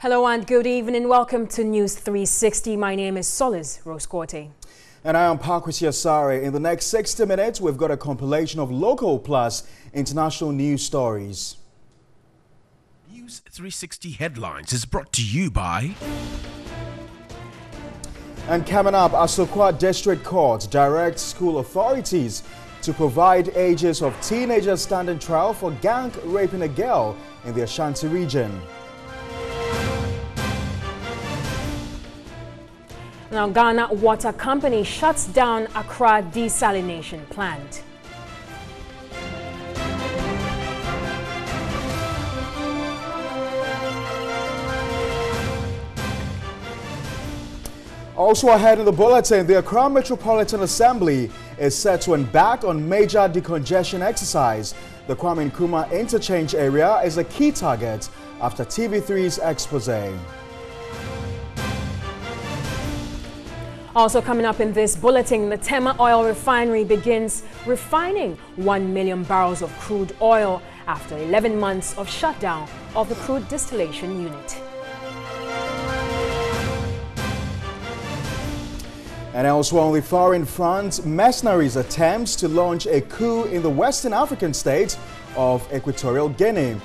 Hello and good evening. Welcome to News 360. My name is Solis Rose-Corte. And I am Pakwisi Asare. In the next 60 minutes, we've got a compilation of local plus international news stories. News 360 Headlines is brought to you by... And coming up, Asokwa District Court directs school authorities to provide ages of teenagers standing trial for gang raping a girl in the Ashanti region. Now, Ghana Water Company shuts down Accra desalination plant. Also ahead in the bulletin, the Accra Metropolitan Assembly is set to embark on major decongestion exercise. The Kwame Nkrumah interchange area is a key target after TV3's expose. Also coming up in this bulletin, the Tema Oil Refinery begins refining 1 million barrels of crude oil after 11 months of shutdown of the crude distillation unit. And elsewhere on the foreign front, mercenaries attempts to launch a coup in the Western African state of Equatorial Guinea.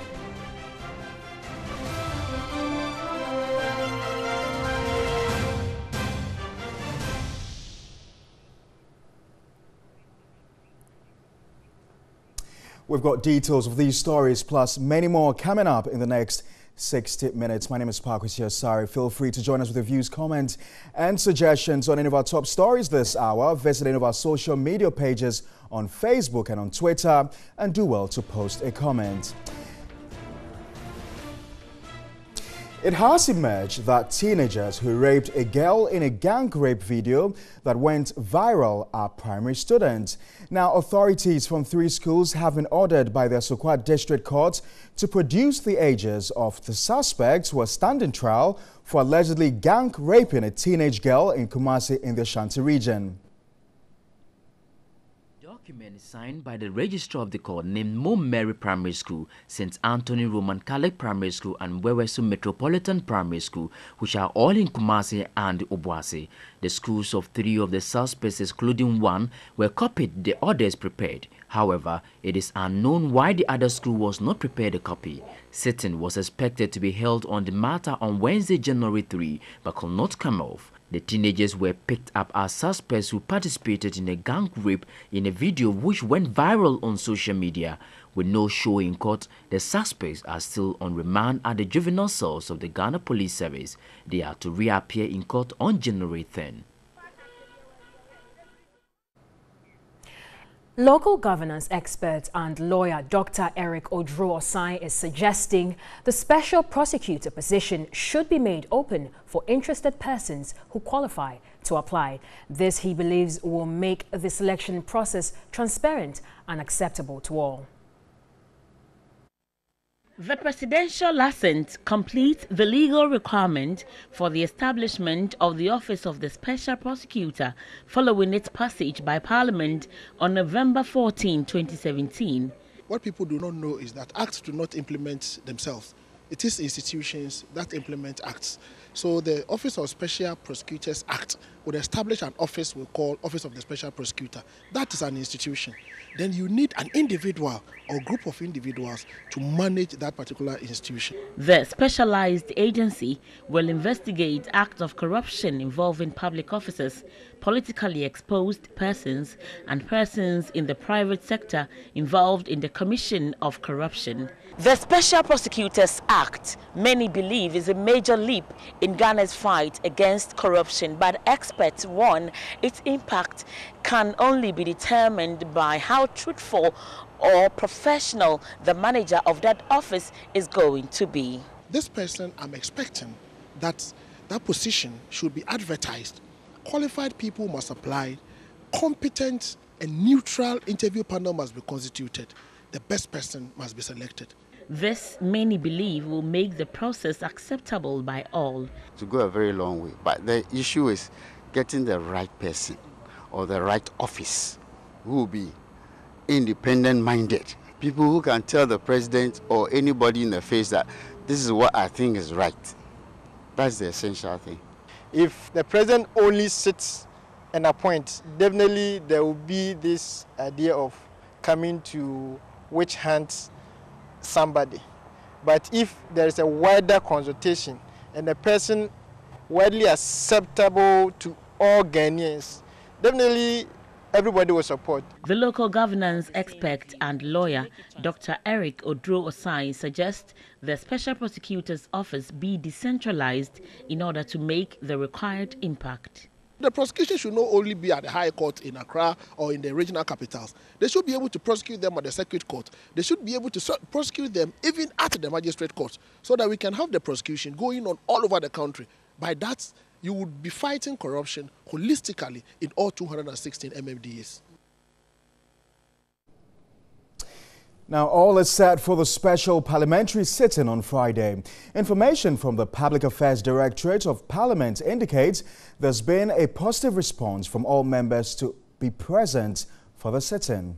We've got details of these stories plus many more coming up in the next 60 minutes. My name is Pakwisi Asare. Feel free to join us with your views, comments and suggestions on any of our top stories this hour. Visit any of our social media pages on Facebook and on Twitter, and do well to post a comment. It has emerged that teenagers who raped a girl in a gang rape video that went viral are primary students. Now, authorities from 3 schools have been ordered by the Asokwa District Court to produce the ages of the suspects who are standing trial for allegedly gang raping a teenage girl in Kumasi in the Ashanti region. The document is signed by the registrar of the court named Mo Mary Primary School, St. Anthony Roman Catholic Primary School and Wewesu Metropolitan Primary School, which are all in Kumasi and Obuasi. The schools of 3 of the suspects, excluding 1, were copied the orders prepared. However, it is unknown why the other school was not prepared a copy. Sitting was expected to be held on the matter on Wednesday, January 3, but could not come off. The teenagers were picked up as suspects who participated in a gang rape in a video which went viral on social media. With no show in court, the suspects are still on remand at the juvenile cells of the Ghana Police Service. They are to reappear in court on January 10. Local governance expert and lawyer Dr. Eric Odro-Osai is suggesting the special prosecutor position should be made open for interested persons who qualify to apply. This, he believes, will make the selection process transparent and acceptable to all. The presidential assent completes the legal requirement for the establishment of the Office of the Special Prosecutor following its passage by Parliament on November 14, 2017. What people do not know is that acts do not implement themselves. It is institutions that implement acts. So the Office of Special Prosecutors Act would establish an office we call Office of the Special Prosecutor. That is an institution. Then you need an individual or group of individuals to manage that particular institution. The specialized agency will investigate acts of corruption involving public officers, politically exposed persons, and persons in the private sector involved in the commission of corruption. The Special Prosecutors Act, many believe, is a major leap in Ghana's fight against corruption, but experts warn its impact can only be determined by how truthful or professional the manager of that office is going to be. This person, I'm expecting that position should be advertised. Qualified people must apply. Competent and neutral interview panel must be constituted. The best person must be selected. This, many believe, will make the process acceptable by all. To go a very long way, but the issue is getting the right person or the right office who will be independent-minded. People who can tell the president or anybody in the face that this is what I think is right. That's the essential thing. If the president only sits and appoints, definitely there will be this idea of coming to witch hunt somebody. But if there is a wider consultation and the person widely acceptable to all Ghanaians, definitely everybody will support. The local governance expert and lawyer, Dr. Eric Odro-Osai, suggests the Special Prosecutor's Office be decentralized in order to make the required impact. The prosecution should not only be at the High Court in Accra or in the regional capitals. They should be able to prosecute them at the Circuit Court. They should be able to prosecute them even at the Magistrate Court, so that we can have the prosecution going on all over the country. By that, you would be fighting corruption holistically in all 216 MMDAs. Now, all is set for the special parliamentary sitting on Friday. Information from the Public Affairs Directorate of Parliament indicates there's been a positive response from all members to be present for the sitting.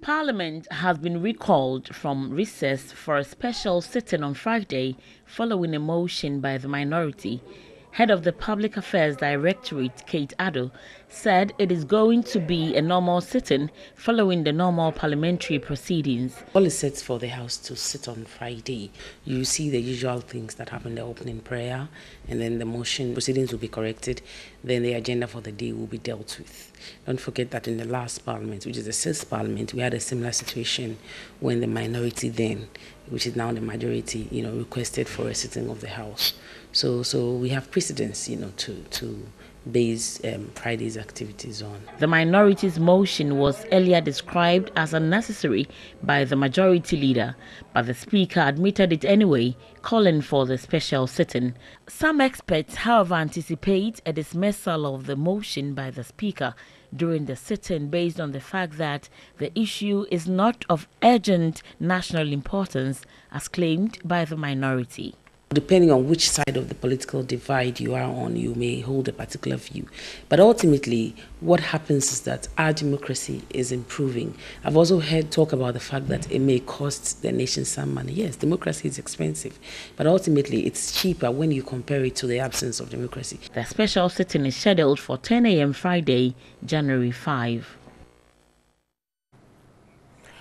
Parliament has been recalled from recess for a special sitting on Friday following a motion by the minority. Head of the Public Affairs Directorate, Kate Addo, said it is going to be a normal sitting following the normal parliamentary proceedings. All is set for the House to sit on Friday. You see the usual things that happen, the opening prayer, and then the motion proceedings will be corrected. Then the agenda for the day will be dealt with. Don't forget that in the last parliament, which is the 6th parliament, we had a similar situation when the minority then, which is now the majority, requested for a sitting of the House. So we have precedence, to base Friday's activities on. The minority's motion was earlier described as unnecessary by the majority leader, but the Speaker admitted it anyway, calling for the special sitting. Some experts, however, anticipate a dismissal of the motion by the Speaker during the sitting based on the fact that the issue is not of urgent national importance as claimed by the minority. Depending on which side of the political divide you are on, you may hold a particular view. But ultimately, what happens is that our democracy is improving. I've also heard talk about the fact that it may cost the nation some money. Yes, democracy is expensive, but ultimately it's cheaper when you compare it to the absence of democracy. The special sitting is scheduled for 10 a.m. Friday, January 5.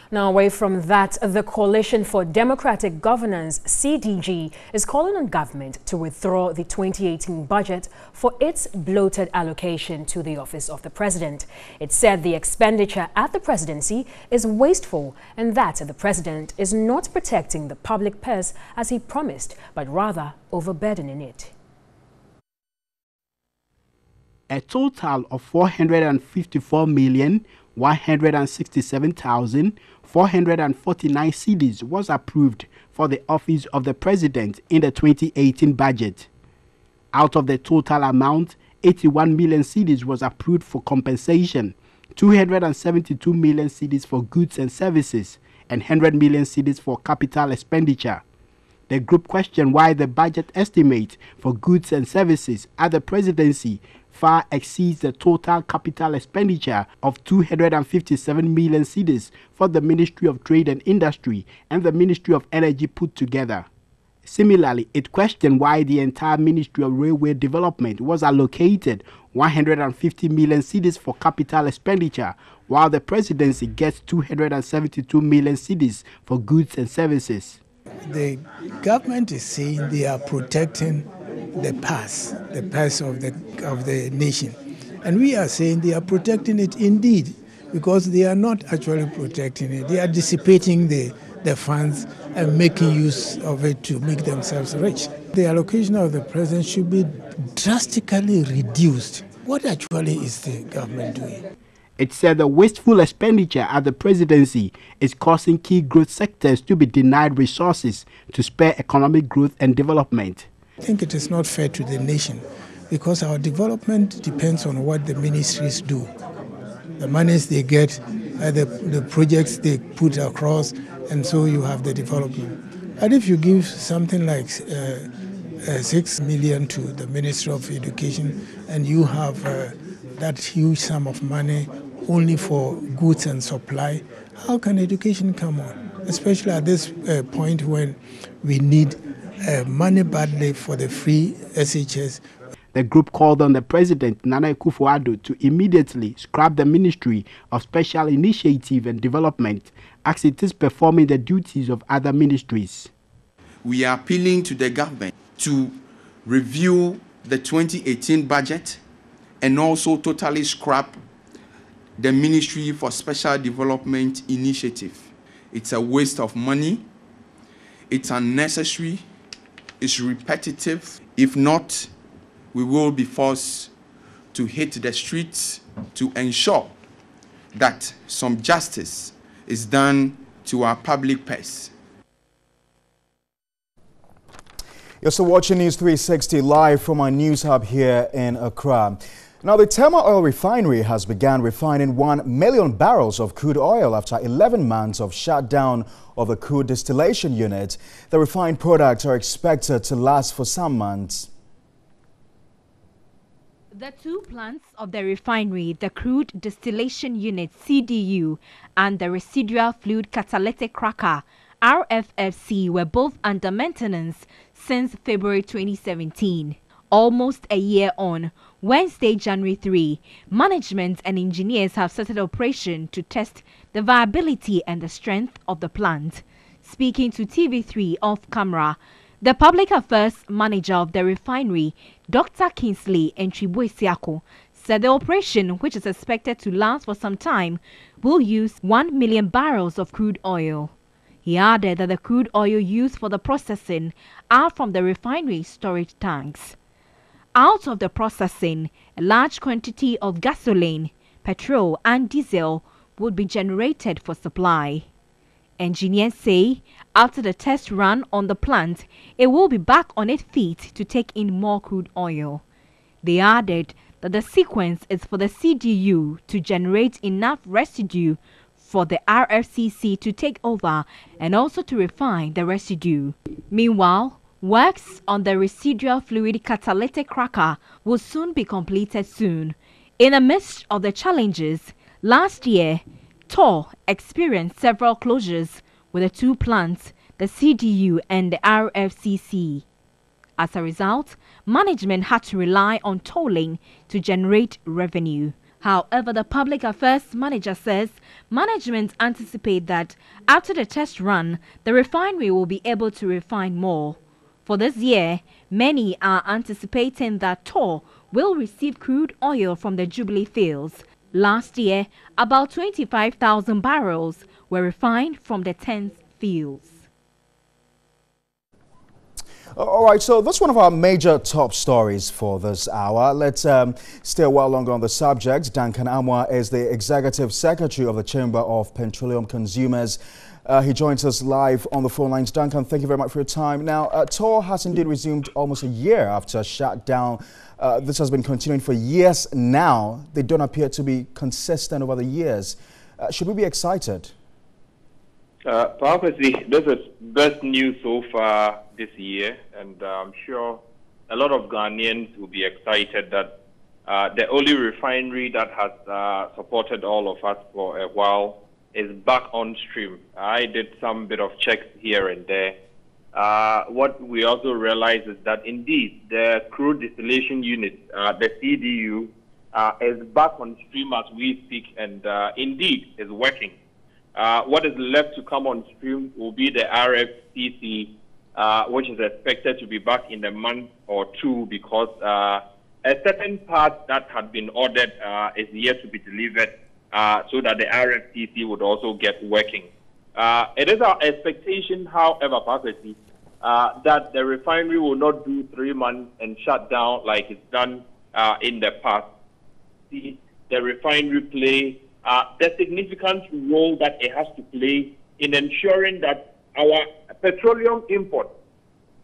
Now, away from that, the Coalition for Democratic Governance, CDG, is calling on government to withdraw the 2018 budget for its bloated allocation to the office of the president. It said the expenditure at the presidency is wasteful and that the president is not protecting the public purse as he promised, but rather overburdening it. A total of 454,167,449 cedis was approved for the office of the president in the 2018 budget. Out of the total amount, 81 million cedis was approved for compensation, 272 million cedis for goods and services, and 100 million cedis for capital expenditure. The group questioned why the budget estimate for goods and services at the presidency far exceeds the total capital expenditure of 257 million cedis for the Ministry of Trade and Industry and the Ministry of Energy put together. Similarly, it questioned why the entire Ministry of Railway Development was allocated 150 million cedis for capital expenditure, while the presidency gets 272 million cedis for goods and services. The government is saying they are protecting the purse of the nation. And we are saying they are protecting it indeed, because they are not actually protecting it. They are dissipating the funds and making use of it to make themselves rich. The allocation of the president should be drastically reduced. What actually is the government doing? It said the wasteful expenditure at the presidency is causing key growth sectors to be denied resources to spur economic growth and development. I think it is not fair to the nation, because our development depends on what the ministries do. The monies they get, the projects they put across, and so you have the development. And if you give something like 6 million to the Ministry of Education, and you have that huge sum of money only for goods and supply, how can education come on? especially at this point when we need money badly for the free SHS. The group called on the President, Nana Akufo-Addo, to immediately scrap the Ministry of Special Initiative and Development as it is performing the duties of other ministries. We are appealing to the government to review the 2018 budget and also totally scrap the Ministry for Special Development Initiative. It's a waste of money, it's unnecessary, it's repetitive. If not, we will be forced to hit the streets to ensure that some justice is done to our public purse. You're still watching News 360 live from our news hub here in Accra. Now, the Tema Oil Refinery has begun refining 1 million barrels of crude oil after 11 months of shutdown of the crude distillation unit. The refined products are expected to last for some months. The two plants of the refinery, the Crude Distillation Unit (CDU) and the Residual Fluid Catalytic Cracker (RFFC), were both under maintenance since February 2017. Almost a year on, Wednesday, January 3, management and engineers have started operation to test the viability and the strength of the plant. Speaking to TV3 off camera, the public affairs manager of the refinery, Dr. Kingsley Ntribue-Siako, said the operation, which is expected to last for some time, will use 1 million barrels of crude oil. He added that the crude oil used for the processing are from the refinery storage tanks. Out of the processing, a large quantity of gasoline, petrol and diesel would be generated for supply. Engineers say after the test run on the plant, it will be back on its feet to take in more crude oil. They added that the sequence is for the CDU to generate enough residue for the RFCC to take over and also to refine the residue. Meanwhile, works on the Residual Fluid Catalytic Cracker will soon be completed soon. In the midst of the challenges, last year, TOR experienced several closures with the two plants, the CDU and the RFCC. As a result, management had to rely on tolling to generate revenue. However, the public affairs manager says management anticipate that after the test run, the refinery will be able to refine more. For this year, many are anticipating that TOR will receive crude oil from the Jubilee fields. Last year, about 25,000 barrels were refined from the 10 fields. All right, so that's one of our major top stories for this hour. Let's stay a while longer on the subject. Duncan Amwa is the Executive Secretary of the Chamber of Petroleum Consumers. He joins us live on the phone lines. Duncan, thank you very much for your time. Now, TOR has indeed resumed almost a year after shutdown. This has been continuing for years now. They don't appear to be consistent over the years. Should we be excited? Perhaps this is best news so far this year, and I'm sure a lot of Ghanaians will be excited that the only refinery that has supported all of us for a while is back on stream. I did some bit of checks here and there. What we also realize is that indeed the crude distillation unit, the CDU, is back on stream as we speak, and indeed is working. What is left to come on stream will be the RFCC, which is expected to be back in a month or two because a certain part that had been ordered is yet to be delivered so that the RFCC would also get working. It is our expectation, however, that the refinery will not do 3 months and shut down like it's done in the past. The refinery play the significant role that it has to play in ensuring that our petroleum import,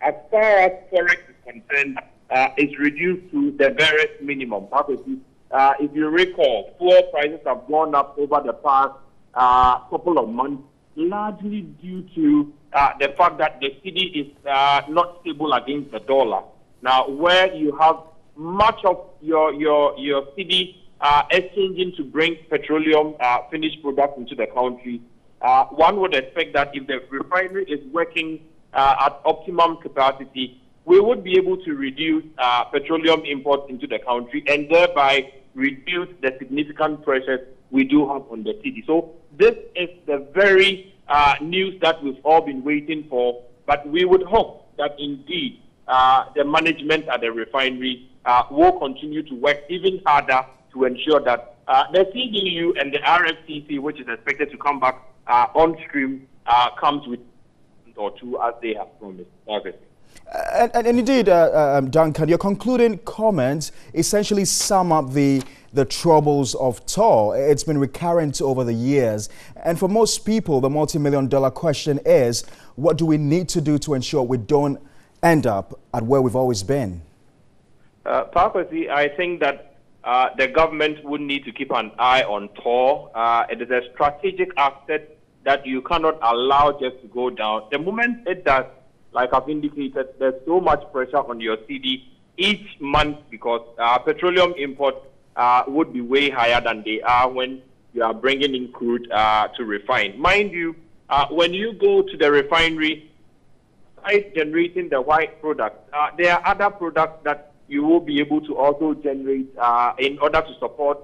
as far as forex is concerned, is reduced to the very minimum. If you recall, fuel prices have gone up over the past couple of months, largely due to the fact that the cedi is not stable against the dollar. Now, where you have much of your cedi exchanging to bring petroleum finished products into the country, one would expect that if the refinery is working at optimum capacity, we would be able to reduce petroleum imports into the country and thereby reduce the significant pressures we do have on the city. So this is the very news that we've all been waiting for, but we would hope that indeed the management at the refinery will continue to work even harder to ensure that the CDU and the RFCC, which is expected to come back on stream, comes with or two as they have promised. And indeed, Duncan, your concluding comments essentially sum up the troubles of toll. It's been recurrent over the years. And for most people, the multi-million-dollar question is, what do we need to do to ensure we don't end up at where we've always been? Pakwasi, I think that the government would need to keep an eye on toll. It is a strategic asset that you cannot allow just to go down. The moment it does, like I've indicated, there's so much pressure on your CD each month because petroleum imports would be way higher than they are when you are bringing in crude to refine. Mind you, when you go to the refinery, besides generating the white product, there are other products that you will be able to also generate in order to support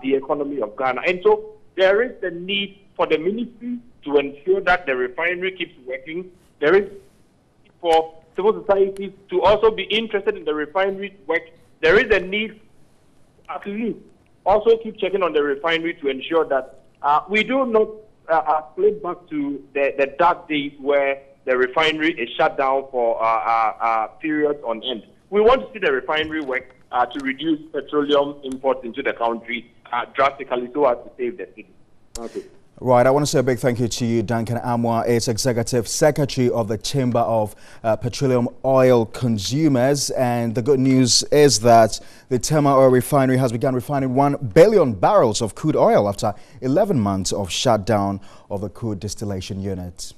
the economy of Ghana. And so there is the need for the ministry to ensure that the refinery keeps working. There is for civil society to also be interested in the refinery work. There is a need at least also keep checking on the refinery to ensure that we do not slip back to the dark days where the refinery is shut down for periods on end. We want to see the refinery work to reduce petroleum imports into the country drastically so as to save the city. Okay. Right, I want to say a big thank you to you, Duncan Amoah. It's Executive Secretary of the Chamber of Petroleum Oil Consumers. And the good news is that the Tema Oil Refinery has begun refining 1 billion barrels of crude oil after 11 months of shutdown of the crude distillation unit.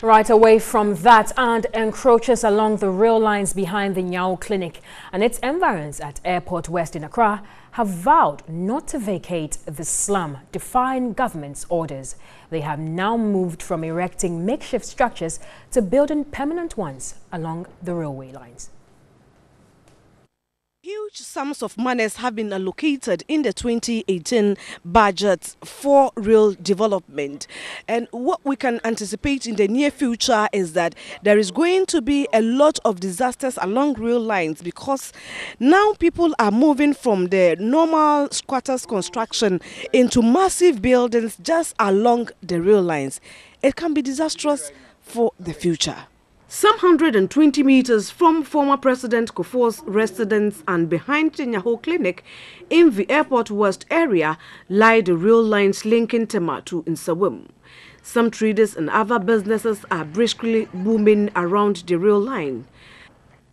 Right away from that, and encroachers along the rail lines behind the Nyao Clinic and its environs at Airport West in Accra have vowed not to vacate the slum, defying government's orders. They have now moved from erecting makeshift structures to building permanent ones along the railway lines. Huge sums of monies have been allocated in the 2018 budget for rail development. And what we can anticipate in the near future is that there is going to be a lot of disasters along rail lines because now people are moving from the normal squatters construction into massive buildings just along the rail lines. It can be disastrous for the future. Some 120 meters from former President Kufuor's residence and behind the Nyao Clinic in the Airport West area lie the rail lines linking Tema to Nsawam. Some traders and other businesses are briskly booming around the rail line.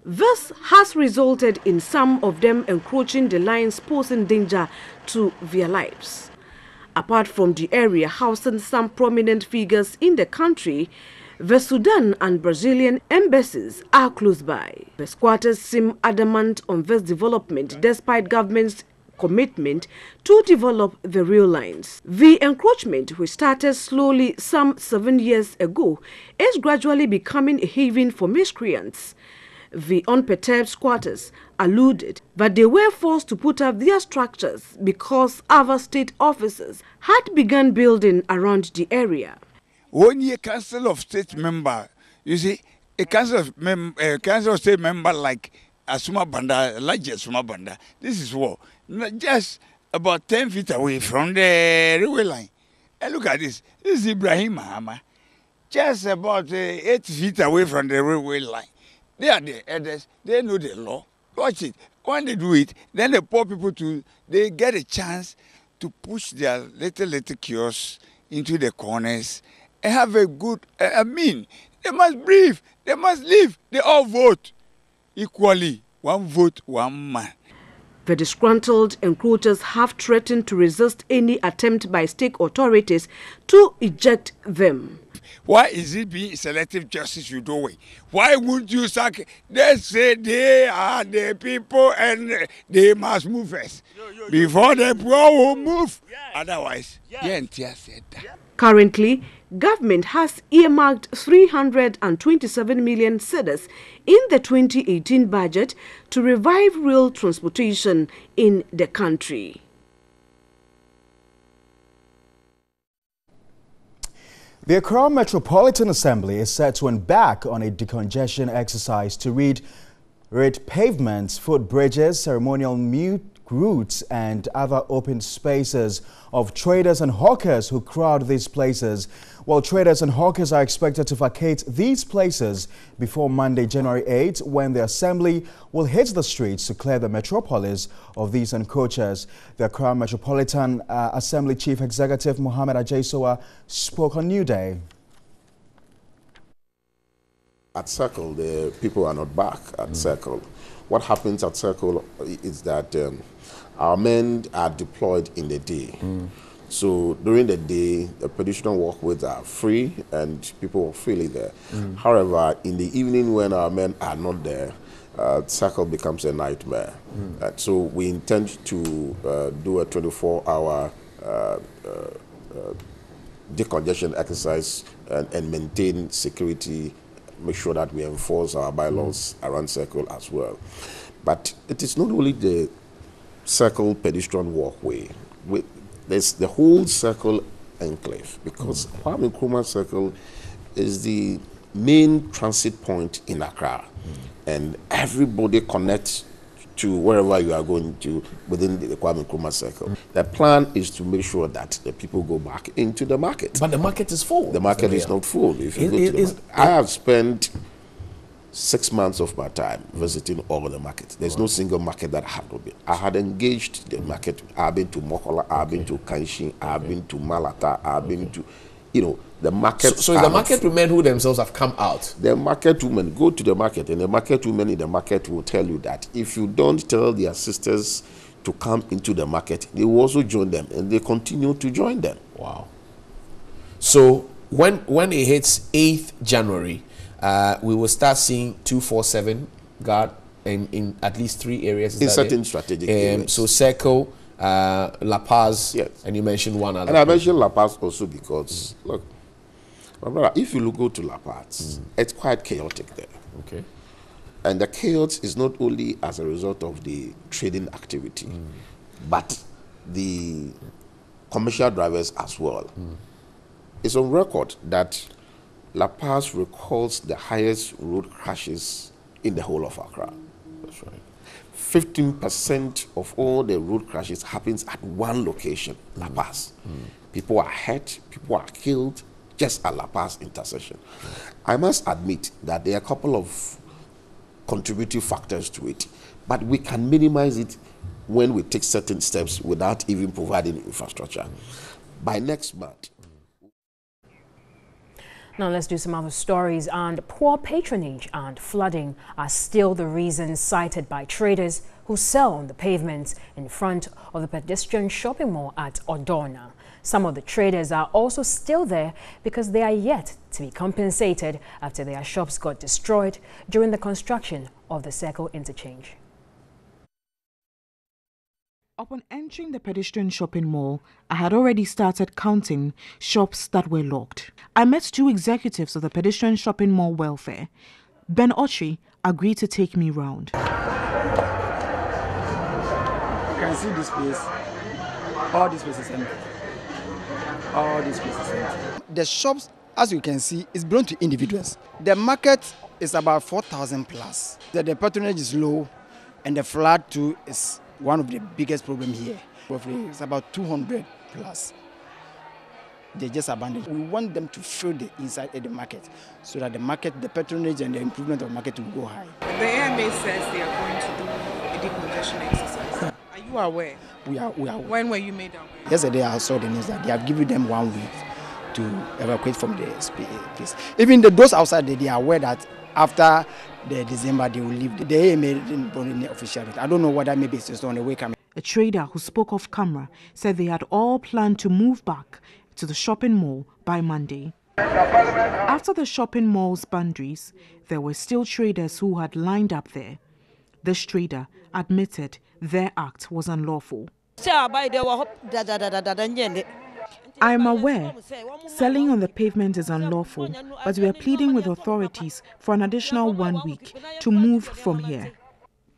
This has resulted in some of them encroaching the lines, posing danger to their lives. Apart from the area housing some prominent figures in the country, the Sudan and Brazilian embassies are close by. The squatters seem adamant on this development despite government's commitment to develop the rail lines. The encroachment, which started slowly some 7 years ago, is gradually becoming a haven for miscreants. The unperturbed squatters alluded that they were forced to put up their structures because other state officers had begun building around the area. 1 year Council of State member, you see, a Council of State member like Asuma Banda, like Asuma Banda, this is what, just about 10 feet away from the railway line. And look at this, this is Ibrahim Mahama, just about 8 feet away from the railway line. They are the elders, they know the law. Watch it, when they do it, then the poor people they get a chance to push their little kiosks into the corners. Have a good, they must breathe, they must live, they all vote equally, one vote, one man. The disgruntled encroachers have threatened to resist any attempt by state authorities to eject them. Why is it being selective justice you do it? Why would you sack? They say they are the people and they must move first. Before the poor will move. Otherwise, said that. Currently, government has earmarked 327 million cedis in the 2018 budget to revive rail transportation in the country. The Accra Metropolitan Assembly is set to embark on a decongestion exercise to rid pavements, footbridges, ceremonial mute routes and other open spaces of traders and hawkers who crowd these places. While traders and hawkers are expected to vacate these places before Monday, January 8, when the Assembly will hit the streets to clear the metropolis of these encroachers. The Accra Metropolitan Assembly Chief Executive Mohammed Ajaisowa spoke on New Day. At Circle, the people are not back at Circle. What happens at Circle is that our men are deployed in the day. So during the day, the pedestrian walkways are free and people are freely there. However, in the evening when our men are not there, Circle becomes a nightmare. So we intend to do a 24-hour decongestion exercise and maintain security, make sure that we enforce our bylaws around Circle as well. But it is not only the Circle pedestrian walkway. There's the whole Circle enclave, because Kwame Nkrumah Circle is the main transit point in Accra, and everybody connects to wherever you are going to within the Kwame Nkrumah Circle. The plan is to make sure that the people go back into the market. But the market is full. The market is not full. If you go to the market. I have spent 6 months of my time visiting all the markets. There's no single market that I have not been. I had engaged the market. I've been to Mokola, I've been to Kanshin, I've been to Malata, I've been to, the market. So the market women who themselves have come out. The market women go to the market, and the market women in the market will tell you that if you don't tell their sisters to come into the market, they will also join them, and they continue to join them. Wow. So when it hits 8th January, we will start seeing 247 guard in at least 3 areas. In certain strategic areas. So Circle, La Paz, yes. And you mentioned one other. And I mentioned La Paz also because, look, my brother, if you go to La Paz, it's quite chaotic there. Okay. And the chaos is not only as a result of the trading activity, but the commercial drivers as well. It's on record that La Paz records the highest road crashes in the whole of Accra. That's right. 15% of all the road crashes happens at one location, La Paz. People are hurt, people are killed just at La Paz intersection. I must admit that there are a couple of contributing factors to it, but we can minimize it when we take certain steps without even providing infrastructure. By next month. Now let's do some other stories. And poor patronage and flooding are still the reasons cited by traders who sell on the pavements in front of the pedestrian shopping mall at Odorna. Some of the traders are also still there because they are yet to be compensated after their shops got destroyed during the construction of the Circle interchange. Upon entering the pedestrian shopping mall, I had already started counting shops that were locked. I met 2 executives of the pedestrian shopping mall welfare. Ben Ochi agreed to take me round. You can see this place. All this place is empty. All this place is empty. The shops, as you can see, is belong to individuals. The market is about 4,000 plus. The patronage is low, and the flood too is one of the biggest problems here. Roughly, it's about 200 plus. They just abandoned. We want them to fill the inside of the market so that the market, the patronage and the improvement of the market will go high. The AMA says they are going to do a decongestion exercise. Are you aware? We are. When were you made aware? Yesterday I saw the news that they have given them 1 week to evacuate from the place. Even those outside, they are aware that after the December they will leave. The AMA didn't put any official. I don't know whether maybe it's just on the way coming. A trader who spoke off camera said they had all planned to move back to the shopping mall by Monday. After the shopping mall's boundaries, there were still traders who had lined up there. This trader admitted their act was unlawful. I am aware selling on the pavement is unlawful, but we are pleading with authorities for an additional 1 week to move from here.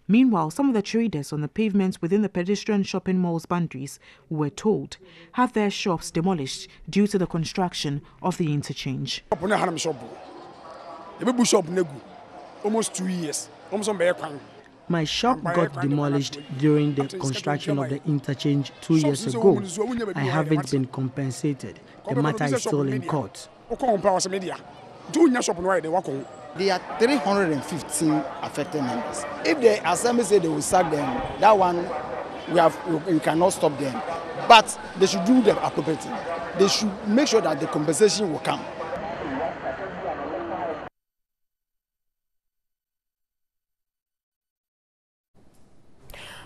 Meanwhile, some of the traders on the pavements within the pedestrian shopping mall's boundaries, we were told, had their shops demolished due to the construction of the interchange. Almost 2 years. My shop got demolished during the construction of the interchange 2 years ago. I haven't been compensated. The matter is still in court. There are 315 affected members. If the assembly say they will sack them, that one we cannot stop them. But they should do the appropriate thing. They should make sure that the compensation will come.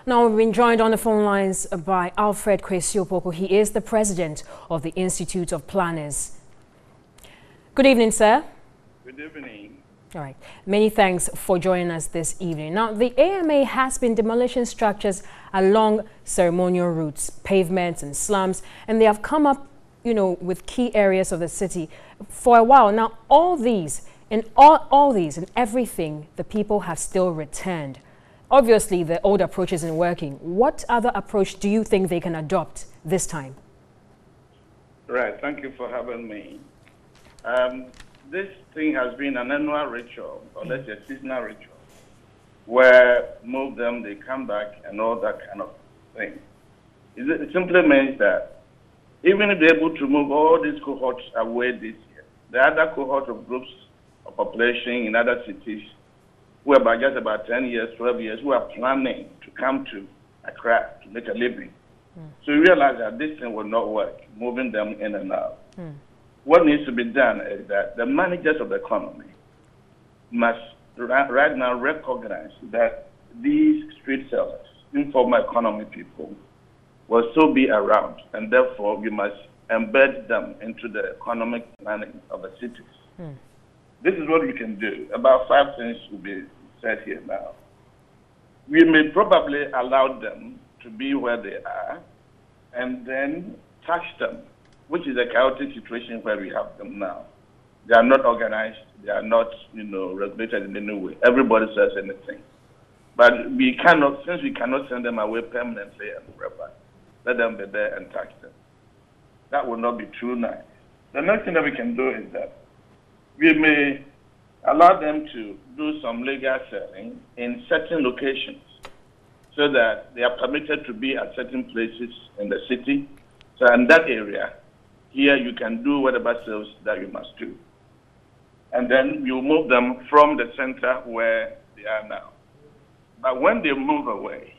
Now we've been joined on the phone lines by Alfred Kwesi Opoku. He is the president of the Institute of Planners. Good evening, sir. Good evening. All right. Many thanks for joining us this evening. Now, the AMA has been demolishing structures along ceremonial routes, pavements and slums, and they have come up, with key areas of the city for a while. Now, all these and everything, the people have still returned. Obviously, the old approach isn't working. What other approach do you think they can adopt this time? Right. Thank you for having me. This thing has been an annual ritual, or let's say a seasonal ritual, where move them, they come back, and all that kind of thing. It simply means that even if they're able to move all these cohorts away this year, the other cohort of groups of population in other cities, who are by just about 10 years, 12 years, who are planning to come to Accra to make a living. So you realize that this thing will not work, moving them in and out. What needs to be done is that the managers of the economy must right now recognize that these street sellers, informal economy people, will still be around, and therefore we must embed them into the economic planning of the cities. This is what we can do. About 5 things will be said here now. We may probably allow them to be where they are and then tax them, which is a chaotic situation where we have them now. They are not organized. They are not, regulated in any way. Everybody says anything. But we cannot, since we cannot send them away permanently and forever, let them be there and tax them. That will not be too nice. The next thing that we can do is that we may allow them to do some legal selling in certain locations so that they are permitted to be at certain places in the city. So in that area, here you can do whatever sales that you must do. And then you move them from the center where they are now. But when they move away,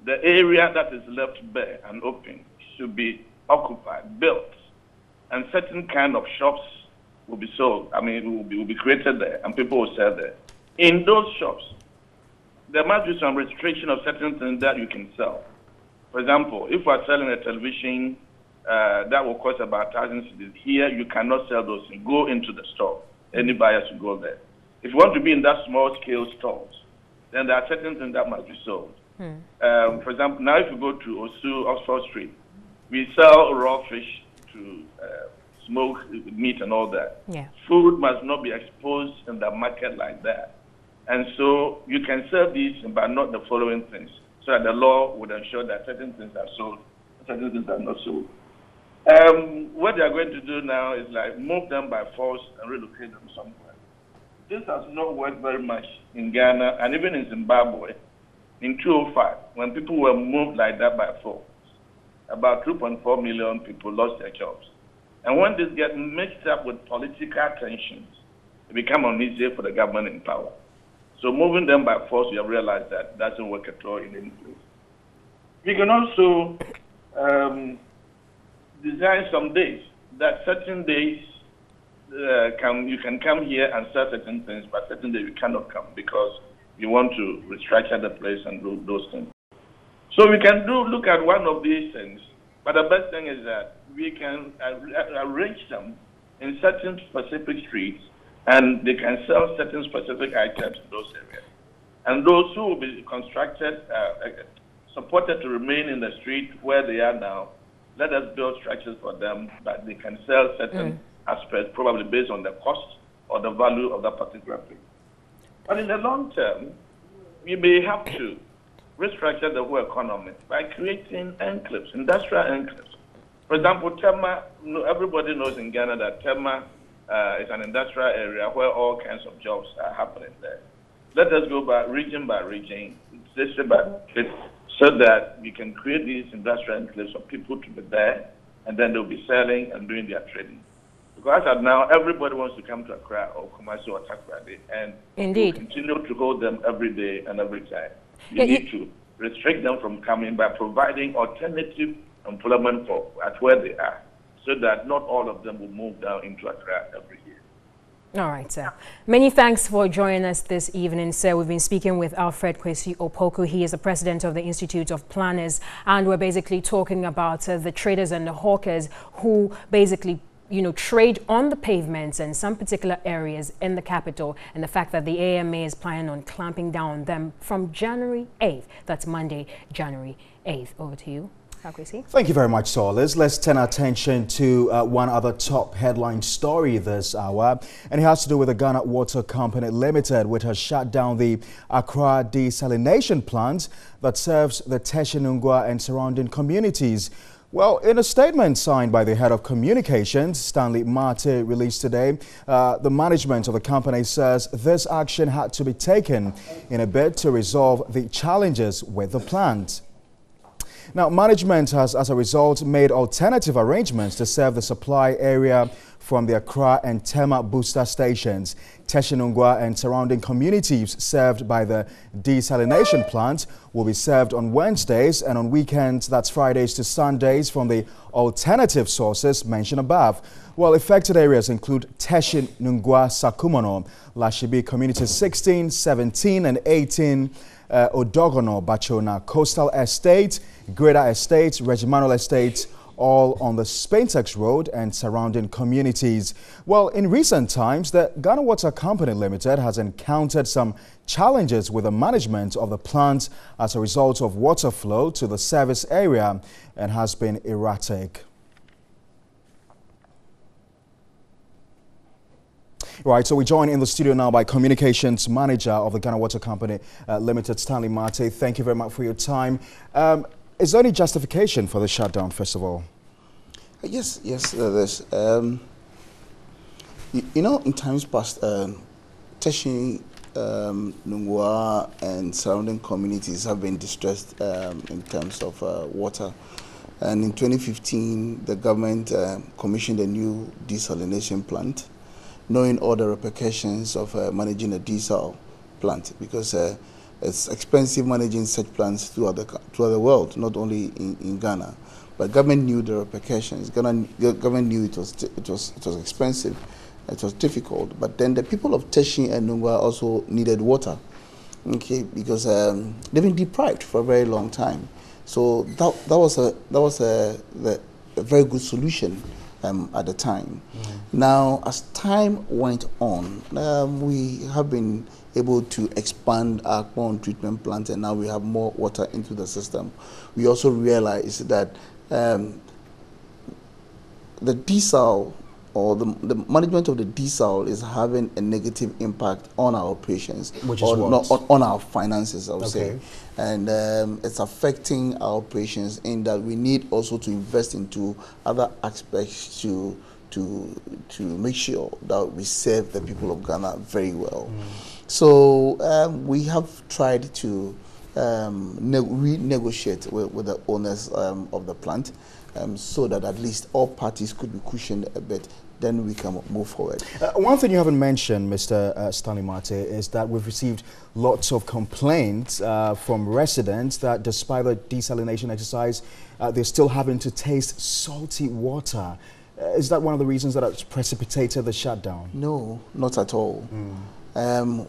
the area that is left bare and open should be occupied, built, and certain kind of shops will be sold. Will be created there, and people will sell there. In those shops, there must be some restriction of certain things that you can sell. For example, if we're selling a television that will cost about 1,000 cedis, here you cannot sell those things. Go into the store. Any buyer should go there. If you want to be in that small-scale stores, then there are certain things that must be sold. For example, now if you go to Osu, Oxford Street, we sell raw fish to smoke meat and all that. Food must not be exposed in the market like that. And so you can sell these, but not the following things, so that the law would ensure that certain things are sold, certain things are not sold. What they are going to do now is move them by force and relocate them somewhere. This has not worked very much in Ghana and even in Zimbabwe. In 2005, when people were moved like that by force, about 2.4 million people lost their jobs. And when this gets mixed up with political tensions, it becomes uneasy for the government in power. So moving them by force, we have realized that doesn't work at all in any place. We can also design some days, that certain days you can come here and sell certain things, but certain days you cannot come because you want to restructure the place and do those things. So we can look at one of these things, but the best thing is that we can arrange them in certain specific streets, and they can sell certain specific items in those areas. And those who will be constructed, supported to remain in the street where they are now, let us build structures for them that they can sell certain aspects, probably based on the cost or the value of that particular place. But in the long term, we may have to restructure the whole economy by creating enclaves, industrial enclaves. For example, Tema, everybody knows in Ghana that Tema is an industrial area where all kinds of jobs are happening there. Let us go by region, district by district, so that we can create these industrial enclaves for people to be there, and then they'll be selling and doing their trading. Because as of now, everybody wants to come to Accra or Kumasi or Takoradi, and we'll continue to hold them every day and every time. We need to restrict them from coming by providing alternative employment at where they are, so that not all of them will move down into Accra every year. All right, sir. Many thanks for joining us this evening, sir. We've been speaking with Alfred Kwesi Opoku. He is the president of the Institute of Planners, and we're basically talking about the traders and the hawkers who basically trade on the pavements in some particular areas in the capital, and the fact that the AMA is planning on clamping down on them from January 8th. That's Monday, January 8th. Over to you, Kwesi. Thank you very much, Solis. Let's turn our attention to one other top headline story this hour, and it has to do with the Ghana Water Company Limited, which has shut down the Accra desalination plant that serves the Teshie Nungua and surrounding communities. Well, in a statement signed by the head of communications, Stanley Mate, released today, the management of the company says this action had to be taken in a bid to resolve the challenges with the plant. Now, management has, as a result, made alternative arrangements to serve the supply area from the Accra and Tema booster stations. Teshie Nungua and surrounding communities served by the desalination plant will be served on Wednesdays, and on weekends, that's Fridays to Sundays, from the alternative sources mentioned above. Well, affected areas include Teshie Nungua Sakumono, Lashibi Communities 16, 17 and 18, Odogono, Bachona, Coastal Estate, Greater Estate, Regimanal Estate, all on the Spaintex Road and surrounding communities. Well, in recent times, the Ghana Water Company Limited has encountered some challenges with the management of the plant as a result of water flow to the service area and has been erratic. Right, so we join in the studio now by Communications Manager of the Ghana Water Company Limited, Stanley Mate. Thank you very much for your time. Is there any justification for the shutdown, first of all? Yes, there is. In times past, Teshie, Nungua and surrounding communities have been distressed in terms of water. And in 2015, the government commissioned a new desalination plant, knowing all the repercussions of managing a desal plant, because it's expensive managing such plants throughout the world, not only in Ghana. But government knew the repercussions. Government knew it was expensive, it was difficult. But then the people of Teshie and Nungua also needed water, okay, because they've been deprived for a very long time. So that was a very good solution at the time. Now, as time went on, we have been able to expand our pond treatment plant, and now we have more water into the system. We also realized that the desal, or the management of the desal, is having a negative impact on our operations, which is on our finances, I would say. Okay. And it's affecting our operations in that we need also to invest into other aspects to make sure that we serve the people of Ghana very well. So we have tried to renegotiate with the owners of the plant, so that at least all parties could be cushioned a bit. Then we can move forward. One thing you haven't mentioned, Mr. Stanley Mate, is that we've received lots of complaints from residents that despite the desalination exercise, they're still having to taste salty water. Is that one of the reasons that has precipitated the shutdown? No, not at all.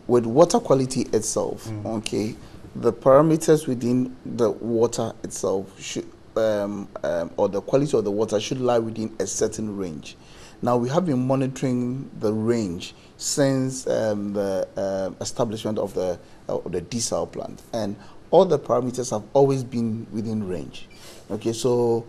With water quality itself, okay, the parameters within the water itself should, or the quality of the water should lie within a certain range. Now, we have been monitoring the range since the establishment of the desal plant, and all the parameters have always been within range. Okay, so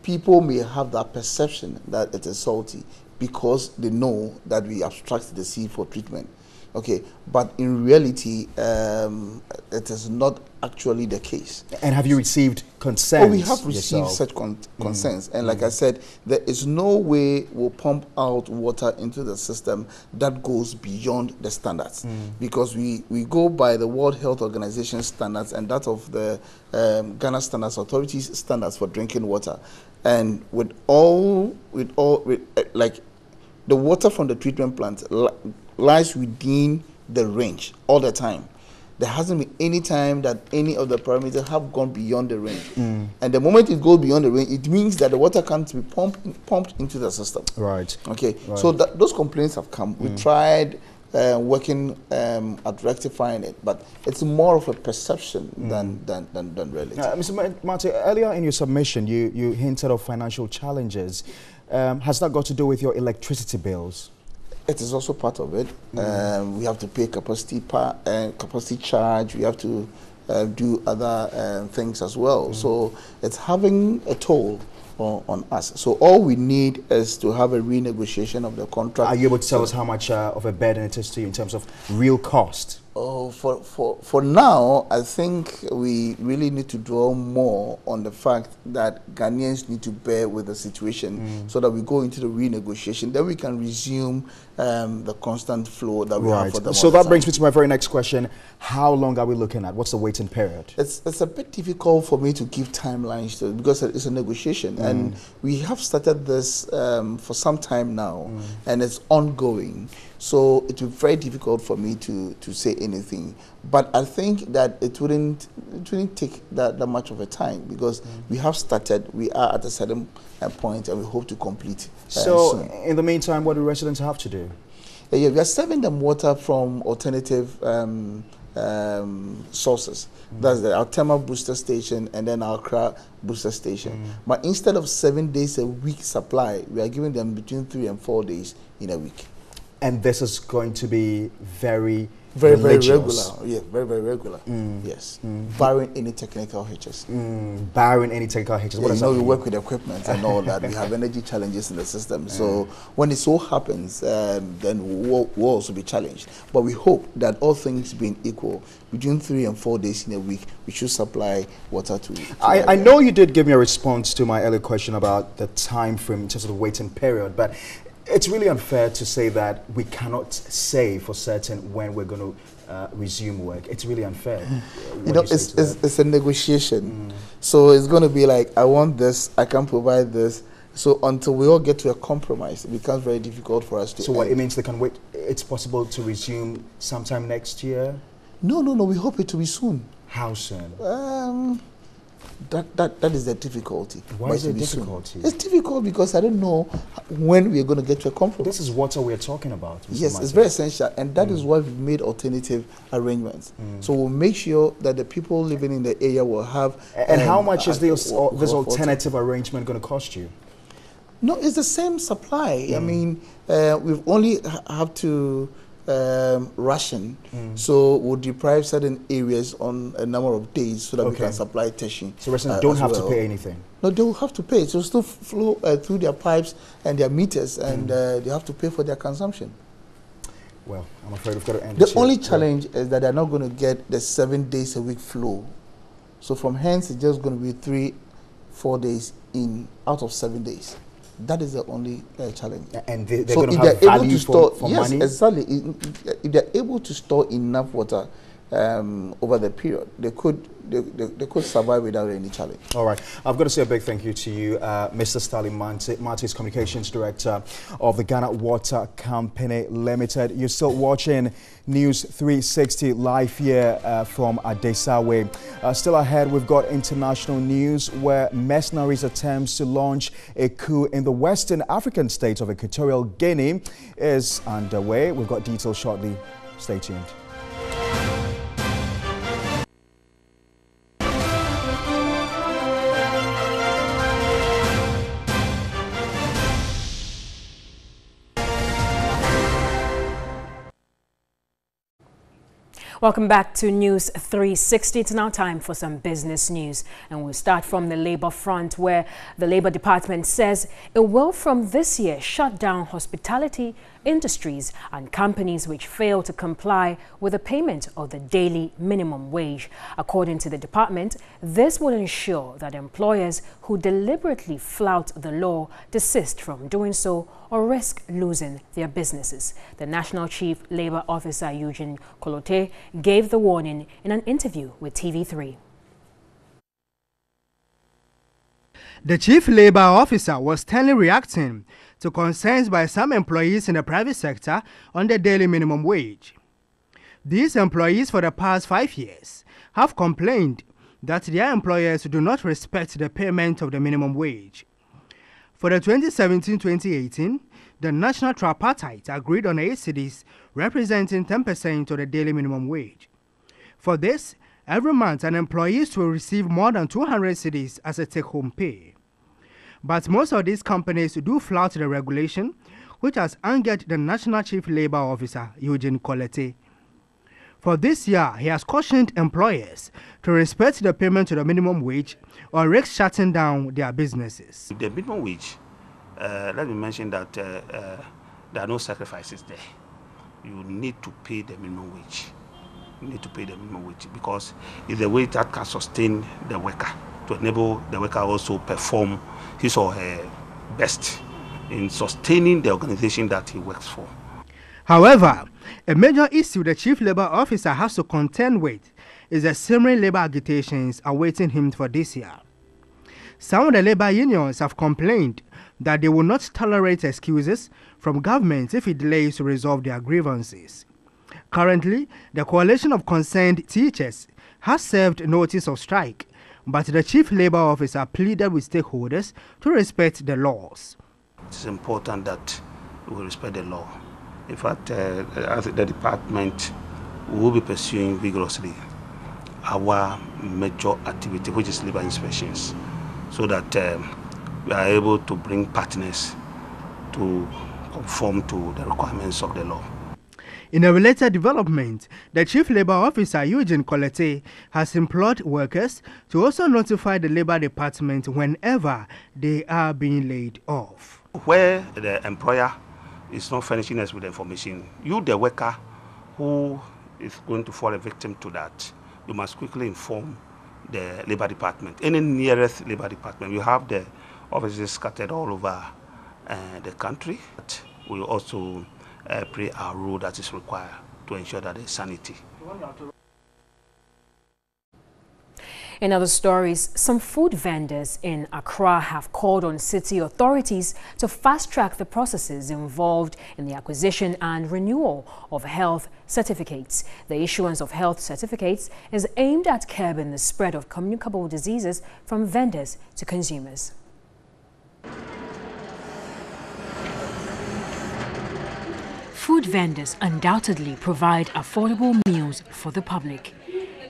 people may have that perception that it is salty because they know that we abstract the sea for treatment. Okay, but in reality, it is not actually the case. And have you received consent? Oh, we have received such consents. And like I said, there is no way we'll pump out water into the system that goes beyond the standards. Because we go by the World Health Organization standards and that of the Ghana Standards Authority's standards for drinking water. And with like the water from the treatment plant lies within the range all the time. There hasn't been any time that any of the parameters have gone beyond the range. And the moment it goes beyond the range, it means that the water can't be pumped into the system. Right. Okay. Right. So those complaints have come. We tried working at rectifying it, but it's more of a perception than reality. Mr. Martin, earlier in your submission, you hinted of financial challenges. Has that got to do with your electricity bills? It is also part of it. We have to pay capacity charge. We have to do other things as well. So it's having a toll on us. So all we need is to have a renegotiation of the contract. Are you able to tell us how much of a burden it is to you in terms of real cost? Oh, for now, I think we really need to draw more on the fact that Ghanaians need to bear with the situation so that we go into the renegotiation. Then we can resume the constant flow that we have for them. So that brings me to my very next question. How long are we looking at? What's the waiting period? It's a bit difficult for me to give timelines to it because it's a negotiation. And we have started this for some time now, and it's ongoing. So it will be very difficult for me to say anything. But I think that it wouldn't take that much of a time because we have started, we are at a certain point, and we hope to complete soon. In the meantime, what do residents have to do? Yeah, we are serving them water from alternative sources. That's the Altema booster station and then our Accra booster station. But instead of 7 days a week supply, we are giving them between 3 and 4 days in a week. And this is going to be very regular. Yeah, very regular. Yes. Barring any technical hitches. Barring any technical hitches. Yeah, what we work with equipment and all that. We have energy challenges in the system. So when it so happens, then we'll also be challenged. But we hope that all things being equal, between 3 and 4 days in a week, we should supply water to I know you did give me a response to my earlier question about the time frame in terms of the waiting period, but it's really unfair to say that we cannot say for certain when we're going to resume work. It's really unfair. You know, it's a negotiation. So it's going to be like, I want this, I can provide this. So until we all get to a compromise, it becomes very difficult for us to So what, it means they can wait, it's possible to resume sometime next year? No, we hope it to be soon. How soon? That is the difficulty. Why is it difficulty? It's difficult because I don't know when we're going to get to a compromise. This is water we're talking about. Yes, it's very essential, and that is why we've made alternative arrangements. So we'll make sure that the people living in the area will have. And how much is this alternative arrangement going to cost you? No, it's the same supply. I mean, we've only have to ration, so we'll deprive certain areas on a number of days so that we can supply Teshi. So residents don't have to pay anything? No, they will have to pay. It will still flow through their pipes and their meters, and they have to pay for their consumption. Well, I'm afraid we've got to end The only challenge is that they're not going to get the 7 days a week flow. So from hence, it's just going to be 3-4 days out of 7 days. That is the only challenge. And they're going to have value for money? Yes, exactly. If they're able to store enough water over the period, they could survive without any challenge. All right. I've got to say a big thank you to you, Mr. Stanley Martis, Communications Director of the Ghana Water Company Limited. You're still watching News 360 live here from Adesawe. Still ahead, we've got international news where mercenaries' attempts to launch a coup in the Western African state of Equatorial Guinea is underway. We've got details shortly. Stay tuned. Welcome back to News 360. It's now time for some business news. And we'll start from the labor front, where the Labor Department says it will from this year shut down hospitality industries and companies which fail to comply with the payment of the daily minimum wage. According to the department, this will ensure that employers who deliberately flout the law desist from doing so or risk losing their businesses. The National Chief Labor Officer Eugene Kolote gave the warning in an interview with TV3. The Chief Labor Officer was sternly reacting to concerns by some employees in the private sector on the daily minimum wage. These employees for the past 5 years have complained that their employers do not respect the payment of the minimum wage. For the 2017-2018, the National Tripartite agreed on 8 cedis representing 10% of the daily minimum wage. For this, every month an employee will receive more than 200 cedis as a take-home pay. But most of these companies do flout the regulation, which has angered the National Chief Labor Officer, Eugene Kolote. For this year, he has cautioned employers to respect the payment of the minimum wage or risk shutting down their businesses. The minimum wage, let me mention that there are no sacrifices there. You need to pay the minimum wage. You need to pay the minimum wage because it's the way that can sustain the worker, to enable the worker also perform his or her best in sustaining the organization that he works for. However, a major issue the Chief Labor Officer has to contend with is the simmering labor agitations awaiting him for this year. Some of the labor unions have complained that they will not tolerate excuses from government if it delays to resolve their grievances. Currently, the Coalition of Concerned Teachers has served notice of strike, but the Chief Labor Officer pleaded with stakeholders to respect the laws. It's important that we respect the law. In fact, as the department will be pursuing vigorously our major activity, which is labor inspections, so that we are able to bring partners to conform to the requirements of the law. In a related development, the Chief Labor Officer Eugene Kolote has implored workers to also notify the Labor Department whenever they are being laid off. Where the employer is not furnishing us with information, you, the worker who is going to fall a victim to that, you must quickly inform the Labor Department, any nearest Labor Department. We have the offices scattered all over the country. We also play our role that is required to ensure that there is sanity. In other stories, some food vendors in Accra have called on city authorities to fast-track the processes involved in the acquisition and renewal of health certificates. The issuance of health certificates is aimed at curbing the spread of communicable diseases from vendors to consumers. Food vendors undoubtedly provide affordable meals for the public.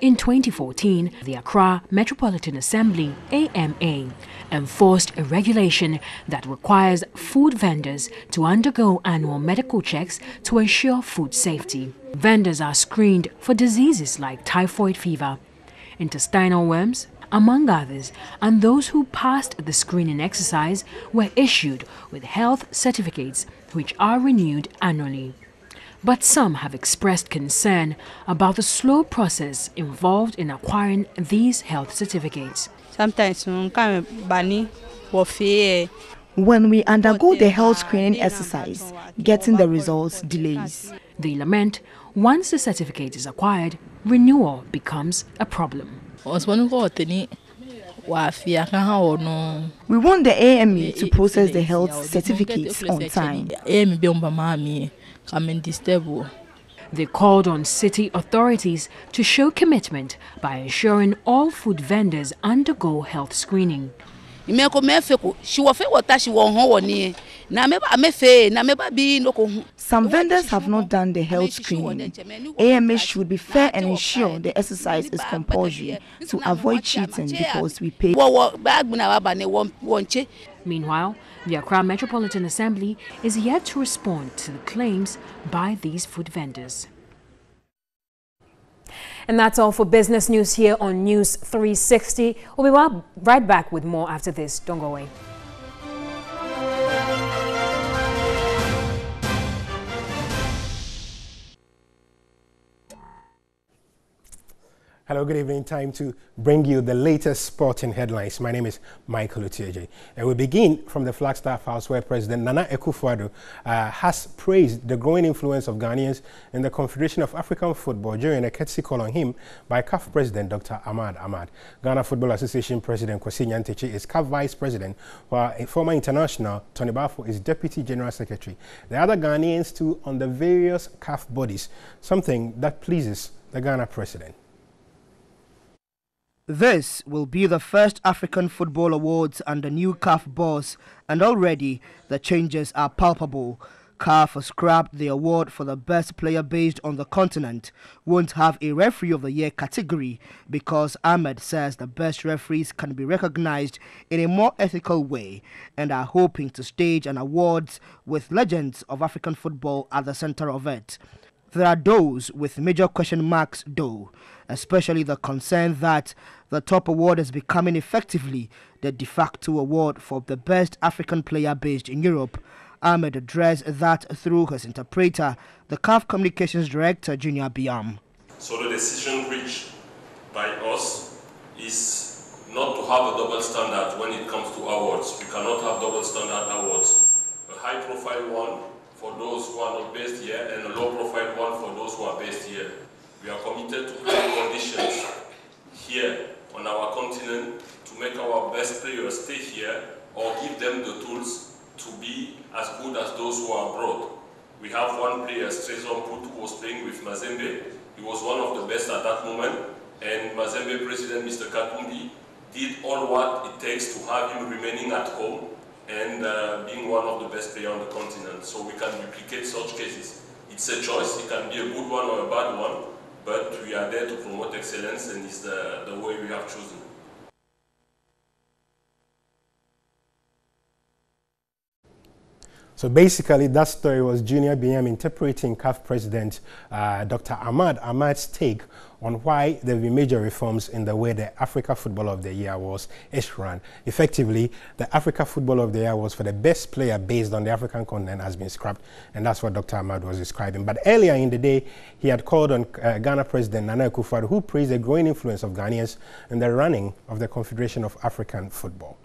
In 2014, the Accra Metropolitan Assembly, AMA, enforced a regulation that requires food vendors to undergo annual medical checks to ensure food safety. Vendors are screened for diseases like typhoid fever, intestinal worms, among others, and those who passed the screening exercise were issued with health certificates which are renewed annually. But some have expressed concern about the slow process involved in acquiring these health certificates. Sometimes when we undergo the health screening exercise, getting the results delays. They lament once the certificate is acquired, renewal becomes a problem. We want the AME to process the health certificates on time. They called on city authorities to show commitment by ensuring all food vendors undergo health screening. Some vendors have not done the health screening. AMA should be fair and ensure the exercise is compulsory to avoid cheating because we pay. Meanwhile, the Accra Metropolitan Assembly is yet to respond to the claims by these food vendors. And that's all for business news here on News 360. We'll be right back with more after this. Don't go away. Hello, good evening. Time to bring you the latest sporting headlines. My name is Michael Utieje. And we begin from the Flagstaff House, where President Nana Akufo-Addo has praised the growing influence of Ghanaians in the Confederation of African Football during a courtesy call on him by CAF President Dr. Ahmad Ahmad. Ghana Football Association President Kwesi Nyantakyi is CAF Vice President, while a former international, Tony Bafo, is Deputy General Secretary. The other Ghanaians too on the various CAF bodies, something that pleases the Ghana President. This will be the first African Football Awards under new CAF boss, and already the changes are palpable. CAF has scrapped the award for the best player based on the continent, won't have a Referee of the Year category because Ahmed says the best referees can be recognized in a more ethical way, and are hoping to stage an awards with legends of African football at the center of it. There are those with major question marks though, especially the concern that the top award is becoming effectively the de facto award for the best African player based in Europe. Ahmed addressed that through his interpreter, the CAF Communications Director, Junior Biam. So the decision reached by us is not to have a double standard when it comes to awards. We cannot have double standard awards. A high profile one for those who are not based here and a low profile one for those who are based here. We are committed to create conditions here on our continent to make our best players stay here or give them the tools to be as good as those who are abroad. We have one player, Strezon Put, who was playing with Mazembe. He was one of the best at that moment, and Mazembe President Mr. Katumbi did all what it takes to have him remaining at home and being one of the best players on the continent. So we can replicate such cases. It's a choice, it can be a good one or a bad one, but we are there to promote excellence, and it's the way we have chosen. So basically, that story was Junior Biam interpreting CAF President Dr. Ahmad's take on why there will be major reforms in the way the Africa Football of the Year Awards is run. Effectively, the Africa Football of the Year Awards for the best player based on the African continent has been scrapped, and that's what Dr. Ahmad was describing. But earlier in the day, he had called on Ghana President Nana Akufo-Addo, who praised the growing influence of Ghanaians in the running of the Confederation of African Football.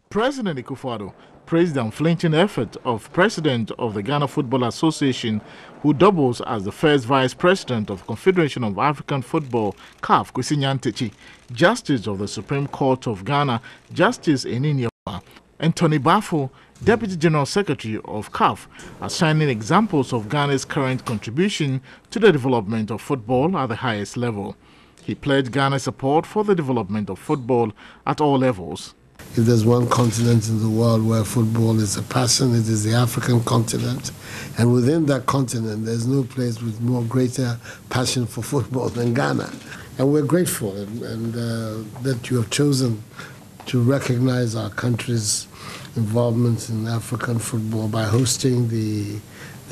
President Akufo-Addo praised the unflinching effort of President of the Ghana Football Association, who doubles as the first Vice President of the Confederation of African Football, CAF, Kwesi Nyantakyi, Justice of the Supreme Court of Ghana, Justice Enini Oba, and Tony Bafo, Deputy General Secretary of CAF, as shining examples of Ghana's current contribution to the development of football at the highest level. He pledged Ghana's support for the development of football at all levels. If there's one continent in the world where football is a passion, it is the African continent. And within that continent, there's no place with more greater passion for football than Ghana. And we're grateful that you have chosen to recognize our country's involvement in African football by hosting the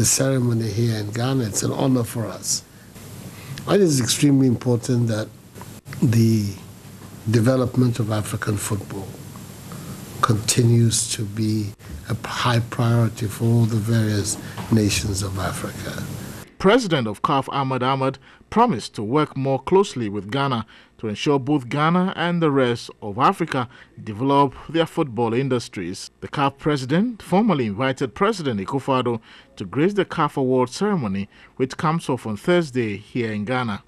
ceremony here in Ghana. It's an honor for us. It is extremely important that the development of African football continues to be a high priority for all the various nations of Africa. President of CAF Ahmad Ahmad promised to work more closely with Ghana to ensure both Ghana and the rest of Africa develop their football industries. The CAF president formally invited President Akufo-Addo to grace the CAF award ceremony, which comes off on Thursday here in Ghana.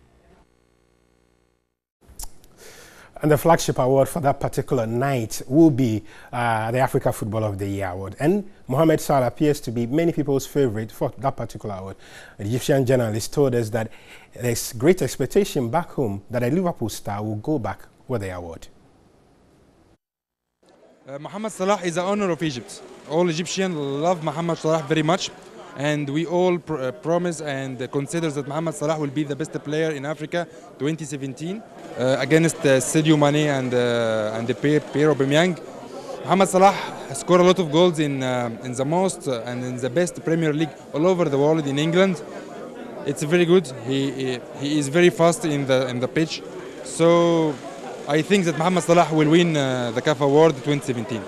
And the flagship award for that particular night will be the Africa Football of the Year Award. And Mohamed Salah appears to be many people's favorite for that particular award. An Egyptian journalist told us that there's great expectation back home that a Liverpool star will go back with the award. Mohamed Salah is the honor of Egypt. All Egyptians love Mohamed Salah very much. And we all promise and consider that Mohamed Salah will be the best player in Africa 2017 against Sadio Mane and Pierre Aubameyang. Mohamed Salah scored a lot of goals in the most and in the best Premier League all over the world in England. it's very good. He is very fast in the pitch. So I think that Mohamed Salah will win the CAF Award 2017.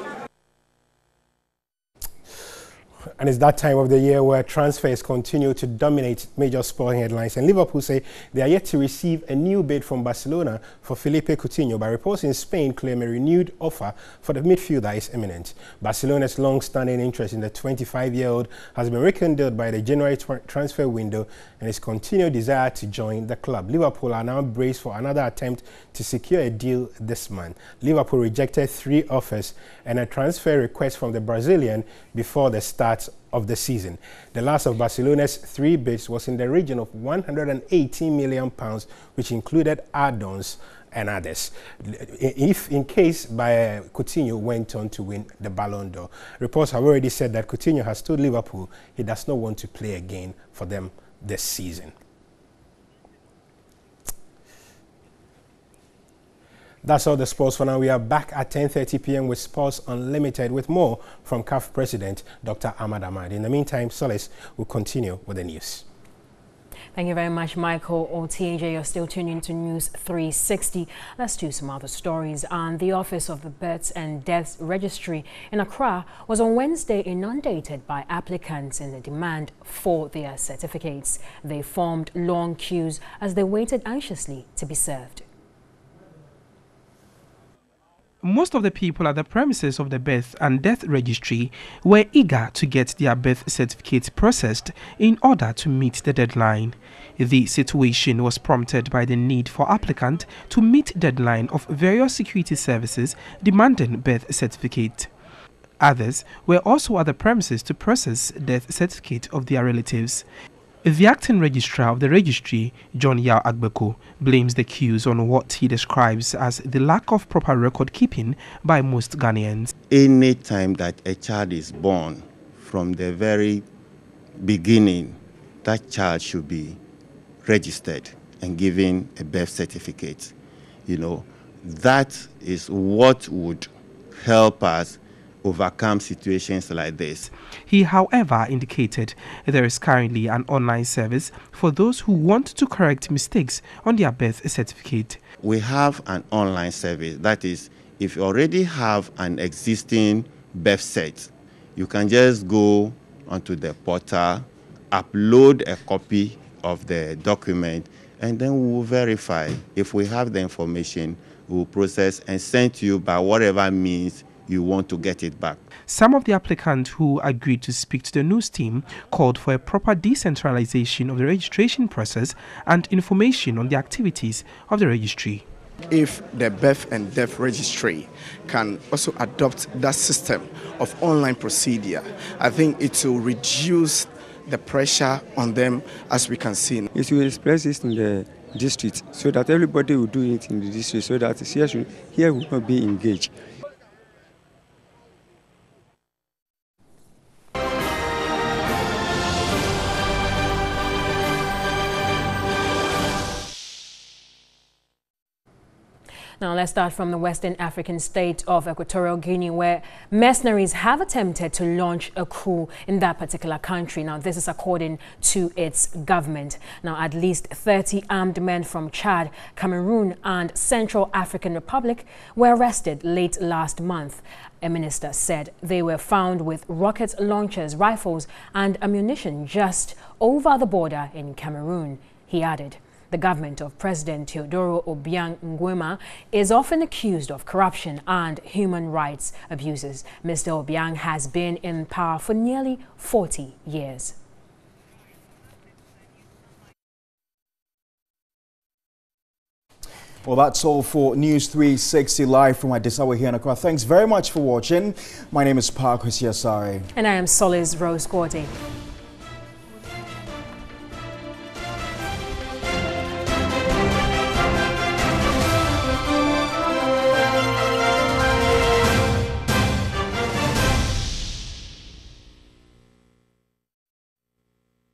And it's that time of the year where transfers continue to dominate major sporting headlines. And Liverpool say they are yet to receive a new bid from Barcelona for Felipe Coutinho, but reports in Spain claim a renewed offer for the midfielder is imminent. Barcelona's long-standing interest in the 25-year-old has been rekindled by the January transfer window and his continued desire to join the club. Liverpool are now braced for another attempt to secure a deal this month. Liverpool rejected 3 offers and a transfer request from the Brazilian before the start of the season. The last of Barcelona's 3 bids was in the region of £118 million, which included add-ons and others, in case Coutinho went on to win the Ballon d'Or. Reports have already said that Coutinho has told Liverpool he does not want to play again for them this season. That's all the sports for now. We are back at 10:30 p.m. with Sports Unlimited with more from CAF President Dr. Ahmad Ahmad. In the meantime, Solis will continue with the news. Thank you very much, Michael Otieje. You're still tuning to News 360. Let's do some other stories. And the Office of the Births and Deaths Registry in Accra was on Wednesday inundated by applicants in the demand for their certificates. They formed long queues as they waited anxiously to be served. Most of the people at the premises of the Birth and Death Registry were eager to get their birth certificates processed in order to meet the deadline. The situation was prompted by the need for applicants to meet deadline of various security services demanding birth certificate. Others were also at the premises to process death certificate of their relatives. The acting registrar of the registry, John Yao Agbeko, blames the queues on what he describes as the lack of proper record keeping by most Ghanaians. Any time that a child is born, from the very beginning, that child should be registered and given a birth certificate. You know, that is what would help us overcome situations like this. He, however, indicated there is currently an online service for those who want to correct mistakes on their birth certificate. We have an online service. That is, if you already have an existing birth cert, you can just go onto the portal, upload a copy of the document, and then we will verify. If we have the information, we will process and send to you by whatever means you want to get it back. Some of the applicants who agreed to speak to the news team called for a proper decentralization of the registration process and information on the activities of the registry. If the Birth and Death Registry can also adopt that system of online procedure, I think it will reduce the pressure on them, as we can see. It will express this in the district so that everybody will do it in the district so that here will not be engaged. Now let's start from the Western African state of Equatorial Guinea, where mercenaries have attempted to launch a coup in that particular country. Now this is according to its government. Now at least 30 armed men from Chad, Cameroon and Central African Republic were arrested late last month. A minister said they were found with rocket launchers, rifles and ammunition just over the border in Cameroon. He added, the government of President Teodoro Obiang Nguema is often accused of corruption and human rights abuses. Mr. Obiang has been in power for nearly 40 years. Well, that's all for News 360 live from Addis Ababa here in Accra. Thanks very much for watching. My name is Park Hosiasari. And I am Solis Rose Gordy.